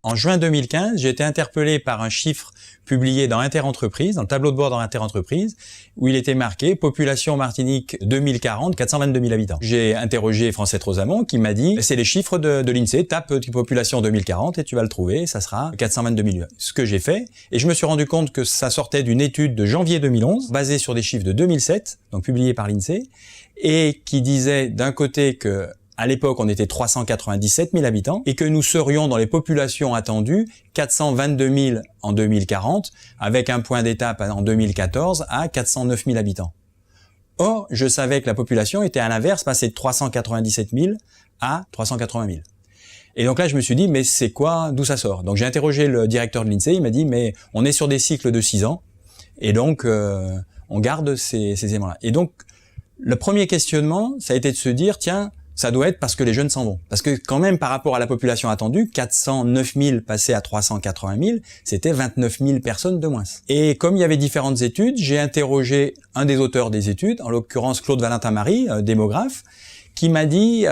En juin 2015, j'ai été interpellé par un chiffre publié dans Interentreprise, dans le tableau de bord dans Interentreprise, où il était marqué « Population Martinique 2040, 422 000 habitants ». J'ai interrogé Francette Rosamond qui m'a dit « C'est les chiffres de l'INSEE, tape population 2040 et tu vas le trouver, ça sera 422 000 ». Ce que j'ai fait, et je me suis rendu compte que ça sortait d'une étude de janvier 2011, basée sur des chiffres de 2007, donc publiés par l'INSEE, et qui disait d'un côté que à l'époque, on était 397 000 habitants et que nous serions dans les populations attendues 422 000 en 2040 avec un point d'étape en 2014 à 409 000 habitants. Or, je savais que la population était à l'inverse, passée de 397 000 à 380 000. Et donc là, je me suis dit, mais c'est quoi, d'où ça sort? Donc j'ai interrogé le directeur de l'INSEE, il m'a dit, mais on est sur des cycles de 6 ans et donc on garde ces éléments-là. Et donc, le premier questionnement, ça a été de se dire, tiens, ça doit être parce que les jeunes s'en vont. Parce que quand même, par rapport à la population attendue, 409 000 passés à 380 000, c'était 29 000 personnes de moins. Et comme il y avait différentes études, j'ai interrogé un des auteurs des études, en l'occurrence Claude Valentin-Marie, démographe, qui m'a dit,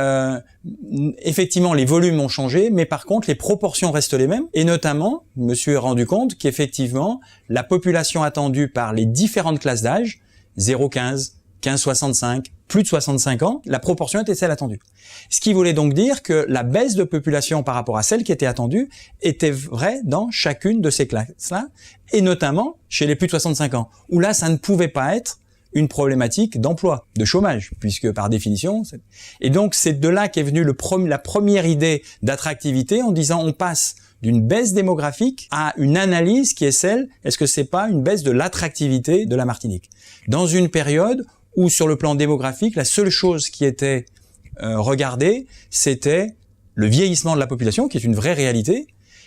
effectivement, les volumes ont changé, mais par contre, les proportions restent les mêmes. Et notamment, je me suis rendu compte qu'effectivement, la population attendue par les différentes classes d'âge, 0,15, 15-65, plus de 65 ans, la proportion était celle attendue. Ce qui voulait donc dire que la baisse de population par rapport à celle qui était attendue était vraie dans chacune de ces classes-là, et notamment chez les plus de 65 ans, où là, ça ne pouvait pas être une problématique d'emploi, de chômage, puisque par définition... Et donc, c'est de là qu'est venue la première idée d'attractivité en disant on passe d'une baisse démographique à une analyse qui est celle, est-ce que c'est pas une baisse de l'attractivité de la Martinique? Dans une période où sur le plan démographique, la seule chose qui était regardée, c'était le vieillissement de la population, qui est une vraie réalité,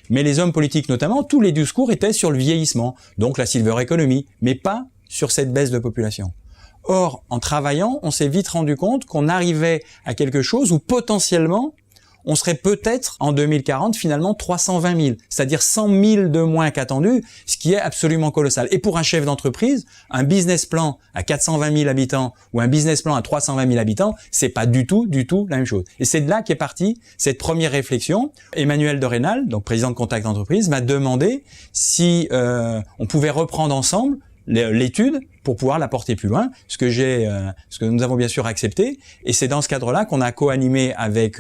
mais les hommes politiques notamment, tous les discours étaient sur le vieillissement, donc la silver economy, mais pas sur cette baisse de population. Or, en travaillant, on s'est vite rendu compte qu'on arrivait à quelque chose où potentiellement, on serait peut-être en 2040 finalement 320 000, c'est-à-dire 100 000 de moins qu'attendu, ce qui est absolument colossal. Et pour un chef d'entreprise, un business plan à 420 000 habitants ou un business plan à 320 000 habitants, c'est pas du tout la même chose. Et c'est de là qu'est partie cette première réflexion. Emmanuel de Rênal, donc président de Contact Entreprise, m'a demandé si on pouvait reprendre ensemble l'étude pour pouvoir la porter plus loin, ce que nous avons bien sûr accepté, et c'est dans ce cadre-là qu'on a co-animé avec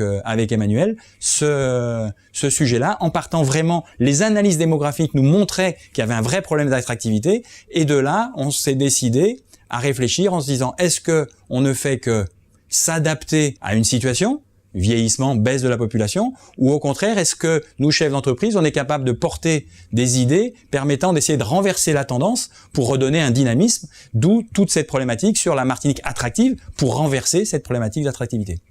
Emmanuel ce sujet-là, en partant vraiment, les analyses démographiques nous montraient qu'il y avait un vrai problème d'attractivité, et de là, on s'est décidé à réfléchir en se disant, est-ce que on ne fait que s'adapter à une situation, vieillissement, baisse de la population, ou au contraire, est-ce que nous, chefs d'entreprise, on est capable de porter des idées permettant d'essayer de renverser la tendance pour redonner un dynamisme, d'où toute cette problématique sur la Martinique attractive pour renverser cette problématique d'attractivité.